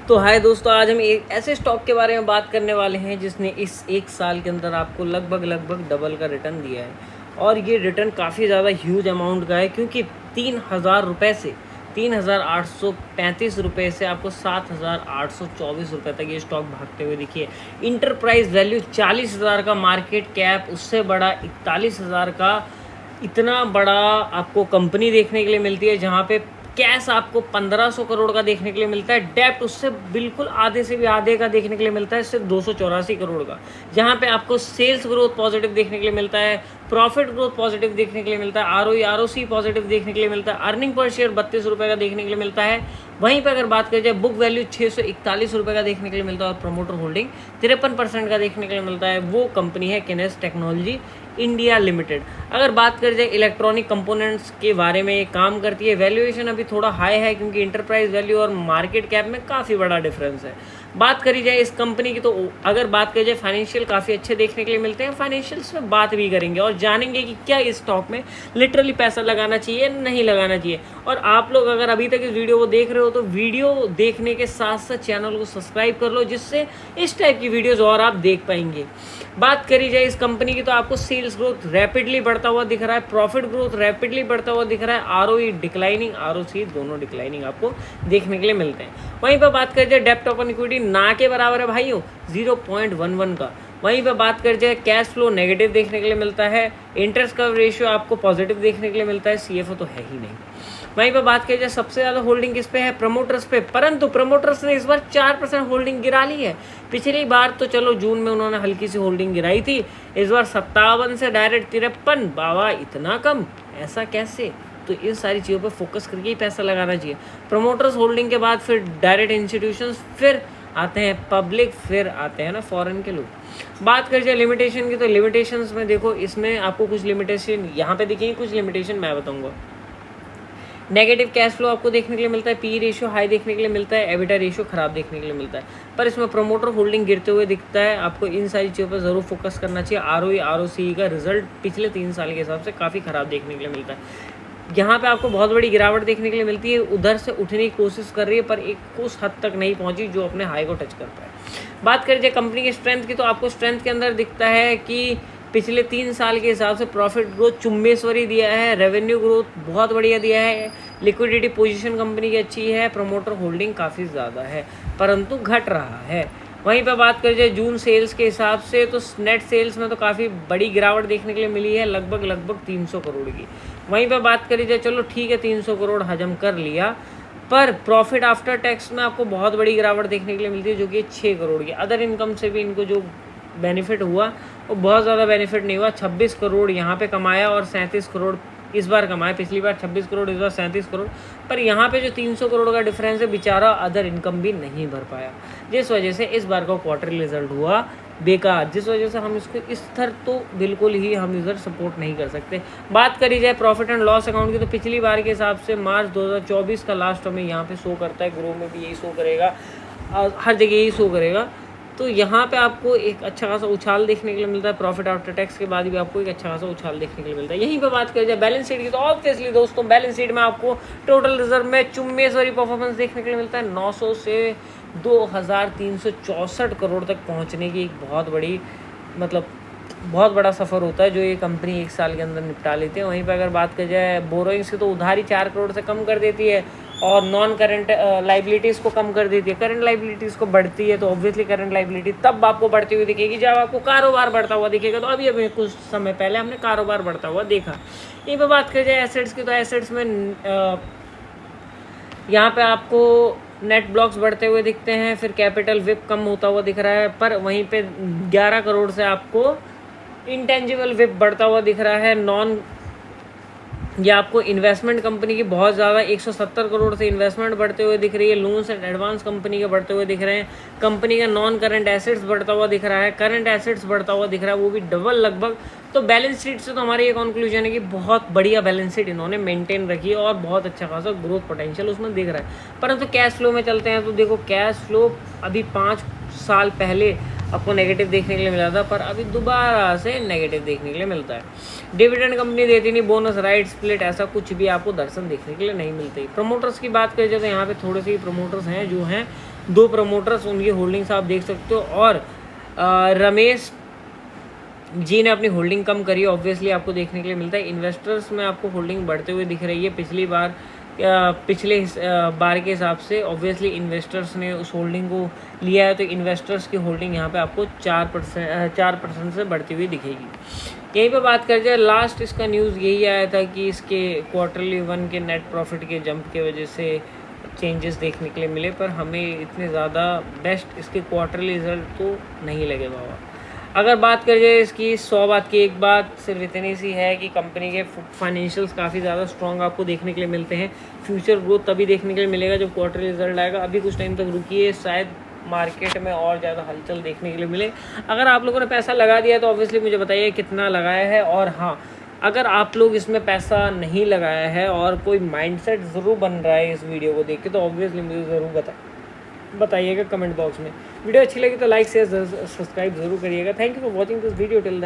तो हाय दोस्तों, आज हम एक ऐसे स्टॉक के बारे में बात करने वाले हैं जिसने इस एक साल के अंदर आपको लगभग डबल का रिटर्न दिया है। और ये रिटर्न काफ़ी ज़्यादा ह्यूज अमाउंट का है, क्योंकि 3,000 रुपये से 3,835 रुपये से आपको 7,824 रुपये तक ये स्टॉक भागते हुए दिखिए। इंटरप्राइज वैल्यू 40,000 का, मार्केट कैप उससे बड़ा 41,000 का। इतना बड़ा आपको कंपनी देखने के लिए मिलती है, जहाँ पे कैश आपको 1500 करोड़ का देखने के लिए मिलता है। डेप्ट उससे बिल्कुल आधे से भी आधे का देखने के लिए मिलता है, सिर्फ 284 करोड़ का। जहाँ पे आपको सेल्स ग्रोथ पॉजिटिव देखने के लिए मिलता है, प्रॉफिट ग्रोथ पॉजिटिव देखने के लिए मिलता है, आरओई आरओसी पॉजिटिव देखने के लिए मिलता है, अर्निंग पर शेयर 32 रुपये का देखने के लिए मिलता है। वहीं पर अगर बात करें जाए, बुक वैल्यू 641 रुपये का देखने के लिए मिलता है, और प्रमोटर होल्डिंग 53% का देखने के लिए मिलता है। वो कंपनी है किनेस टेक्नोलॉजी इंडिया लिमिटेड। अगर बात करें जाए इलेक्ट्रॉनिक कंपोनेंट्स के बारे में, ये काम करती है। वैल्यूएशन अभी थोड़ा हाई है, क्योंकि इंटरप्राइज वैल्यू और मार्केट कैप में काफ़ी बड़ा डिफरेंस है। बात करी जाए इस कंपनी की, तो अगर बात करी जाए फाइनेंशियल काफ़ी अच्छे देखने के लिए मिलते हैं। फाइनेंशियल्स में बात भी करेंगे और जानेंगे कि क्या इस स्टॉक में लिटरली पैसा लगाना चाहिए, नहीं लगाना चाहिए। और आप लोग अगर अभी तक इस वीडियो को देख रहे हो, तो वीडियो देखने के साथ साथ चैनल को सब्सक्राइब कर लो, जिससे इस टाइप की वीडियोज़ और आप देख पाएंगे। बात करी जाए इस कंपनी की, तो आपको सेल्स ग्रोथ रैपिडली बढ़ता हुआ दिख रहा है, प्रॉफिट ग्रोथ रैपिडली बढ़ता हुआ दिख रहा है, आरओई डिक्लाइनिंग, आरओसी दोनों डिक्लाइनिंग आपको देखने के लिए मिलते हैं। वहीं पर बात करी जाए डेप्ट ऑफ इक्विटी ना के बराबर है भाइयों, 0.11 का। वहीं पर बात करी जाए कैश फ्लो नेगेटिव देखने के लिए मिलता है, इंटरेस्ट कवर रेशियो आपको पॉजिटिव देखने के लिए मिलता है, सीएफओ तो है ही नहीं। वहीं पर बात की जाए सबसे ज़्यादा होल्डिंग किस पे है, प्रमोटर्स पे। परंतु प्रमोटर्स ने इस बार 4% होल्डिंग गिरा ली है। पिछली बार तो चलो जून में उन्होंने हल्की सी होल्डिंग गिराई थी, इस बार 57 से डायरेक्ट 53। बाबा इतना कम, ऐसा कैसे? तो इन सारी चीज़ों पे फोकस करके ही पैसा लगाना चाहिए। प्रमोटर्स होल्डिंग के बाद फिर डायरेक्ट इंस्टीट्यूशंस, फिर आते हैं पब्लिक, फिर आते हैं ना फॉरेन के लोग। बात कर जाए लिमिटेशन की, तो लिमिटेशंस में देखो, इसमें आपको कुछ लिमिटेशन यहाँ पे दिखेंगे, कुछ लिमिटेशन मैं बताऊँगा। नेगेटिव कैश फ्लो आपको देखने के लिए मिलता है, पी रेशियो हाई देखने के लिए मिलता है, एबिटा रेशियो खराब देखने के लिए मिलता है। पर इसमें प्रमोटर होल्डिंग गिरते हुए दिखता है। आपको इन सारी चीज़ों पर ज़रूर फोकस करना चाहिए। आरओई आरओसी का रिजल्ट पिछले 3 साल के हिसाब से काफ़ी ख़राब देखने के लिए मिलता है। यहाँ पे आपको बहुत बड़ी गिरावट देखने के लिए मिलती है, उधर से उठने की कोशिश कर रही है, पर एक उस हद तक नहीं पहुँची जो अपने हाई को टच कर पाए। बात करें जाए कंपनी की स्ट्रेंथ की, तो आपको स्ट्रेंथ के अंदर दिखता है कि पिछले 3 साल के हिसाब से प्रॉफिट ग्रोथ चुम्बेश्वरी दिया है, रेवेन्यू ग्रोथ बहुत बढ़िया दिया है, लिक्विडिटी पोजीशन कंपनी की अच्छी है, प्रमोटर होल्डिंग काफ़ी ज़्यादा है, परंतु घट रहा है। वहीं पर बात करें जाए जून सेल्स के हिसाब से, तो नेट सेल्स में तो काफ़ी बड़ी गिरावट देखने के लिए मिली है, लगभग 300 करोड़ की। वहीं पर बात करी जाए, चलो ठीक है 300 करोड़ हजम कर लिया, पर प्रॉफिट आफ्टर टैक्स में आपको बहुत बड़ी गिरावट देखने के लिए मिलती है, जो कि 6 करोड़ की। अदर इनकम से भी इनको जो बेनिफिट हुआ वो बहुत ज़्यादा बेनिफिट नहीं हुआ। 26 करोड़ यहाँ पे कमाया और 37 करोड़ इस बार कमाया। पिछली बार 26 करोड़, इस बार 37 करोड़। पर यहाँ पे जो 300 करोड़ का डिफरेंस है, बेचारा अदर इनकम भी नहीं भर पाया, जिस वजह से इस बार का क्वार्टरली रिजल्ट हुआ बेकार, जिस वजह से हम इसको इस स्तर तो बिल्कुल ही हम इधर सपोर्ट नहीं कर सकते। बात करी जाए प्रॉफिट एंड लॉस अकाउंट की, तो पिछली बार के हिसाब से मार्च 2024 का लास्ट हमें यहाँ पे शो करता है, ग्रो में भी यही शो करेगा, हर जगह यही शो करेगा। तो यहाँ पे आपको एक अच्छा खासा उछाल देखने के लिए मिलता है, प्रॉफिट आफ्टर टैक्स के बाद भी आपको एक अच्छा खासा उछाल देखने के लिए मिलता है। यहीं पे बात करें जाए बैलेंस शीट की, तो ऑब्वियसली दोस्तों बैलेंस शीट में आपको टोटल रिजर्व में चुम्बेश्वरी परफॉर्मेंस देखने के लिए मिलता है। 900 से 2364 करोड़ तक पहुँचने की एक बहुत बड़ी, मतलब बहुत बड़ा सफ़र होता है, जो ये कंपनी 1 साल के अंदर निपटा लेती है। वहीं पर अगर बात की जाए बोरोइंग्स की, तो उधारी 4 करोड़ से कम कर देती है, और नॉन करंट लाइबिलिटीज़ को कम कर देती है। करंट लाइबिलिटीज़ को बढ़ती है, तो ऑब्वियसली करंट लाइबिलिटी तब आपको बढ़ती हुई दिखेगी जब आपको कारोबार बढ़ता हुआ दिखेगा। तो अभी कुछ समय पहले हमने कारोबार बढ़ता हुआ देखा। यहीं पर बात करी जाए एसेट्स की, तो एसेट्स में यहाँ पे आपको नेट ब्लॉक्स बढ़ते हुए दिखते हैं, फिर कैपिटल विप कम होता हुआ दिख रहा है, पर वहीं पे 11 करोड़ से आपको इंटेंजिबल विप बढ़ता हुआ दिख रहा है। नॉन, ये आपको इन्वेस्टमेंट कंपनी की बहुत ज़्यादा 170 करोड़ से इन्वेस्टमेंट बढ़ते हुए दिख रही है। लोन्स एंड एडवांस कंपनी के बढ़ते हुए दिख रहे हैं। कंपनी का नॉन करंट एसेट्स बढ़ता हुआ दिख रहा है, करंट एसेट्स बढ़ता हुआ दिख रहा है, वो भी डबल लगभग। तो बैलेंस शीट से तो हमारी ये कंक्लूजन है कि बहुत बढ़िया बैलेंस शीट इन्होंने मेंटेन रखी है, और बहुत अच्छा खासा ग्रोथ पोटेंशियल उसमें दिख रहा है। परंतु कैश फ्लो में चलते हैं, तो देखो कैश फ्लो अभी 5 साल पहले आपको नेगेटिव देखने के लिए मिला था, पर अभी दोबारा से नेगेटिव देखने के लिए मिलता है। डिविडेंड कंपनी देती नहीं, बोनस राइट स्प्लिट ऐसा कुछ भी आपको दर्शन देखने के लिए नहीं मिलती। प्रमोटर्स की बात करें तो यहाँ पे थोड़े से ही प्रमोटर्स हैं जो हैं 2 प्रमोटर्स उनकी होल्डिंग्स आप देख सकते हो, और रमेश जी ने अपनी होल्डिंग कम करी है, ऑब्वियसली आपको देखने के लिए मिलता है। इन्वेस्टर्स में आपको होल्डिंग बढ़ते हुए दिख रही है पिछले बार के हिसाब से, ऑब्वियसली इन्वेस्टर्स ने उस होल्डिंग को लिया है, तो इन्वेस्टर्स की होल्डिंग यहाँ पे आपको 4% से बढ़ती हुई दिखेगी। यहीं पे बात कर जाए, लास्ट इसका न्यूज़ यही आया था कि इसके क्वार्टरली 1 के नेट प्रॉफिट के जंप की वजह से चेंजेस देखने के लिए मिले, पर हमें इतने ज़्यादा बेस्ट इसके क्वार्टरली रिजल्ट तो नहीं लगे बाबा। अगर बात कर जाए इसकी 100 बात की एक बात सिर्फ इतनी सी है कि कंपनी के फाइनेंशियल्स काफ़ी ज़्यादा स्ट्रॉन्ग आपको देखने के लिए मिलते हैं। फ्यूचर ग्रोथ तभी देखने के लिए मिलेगा जब क्वार्टर रिजल्ट आएगा। अभी कुछ टाइम तक रुकिए, शायद मार्केट में और ज़्यादा हलचल देखने के लिए मिले। अगर आप लोगों ने पैसा लगा दिया तो ऑब्वियसली मुझे बताइए कितना लगाया है, और हाँ, अगर आप लोग इसमें पैसा नहीं लगाया है और कोई माइंडसेट ज़रूर बन रहा है इस वीडियो को देख के, तो ऑब्वियसली मुझे ज़रूर बताइएगा कमेंट बॉक्स में। वीडियो अच्छी लगी तो लाइक शेयर सब्सक्राइब जरूर करिएगा। Thank you for watching this video till then.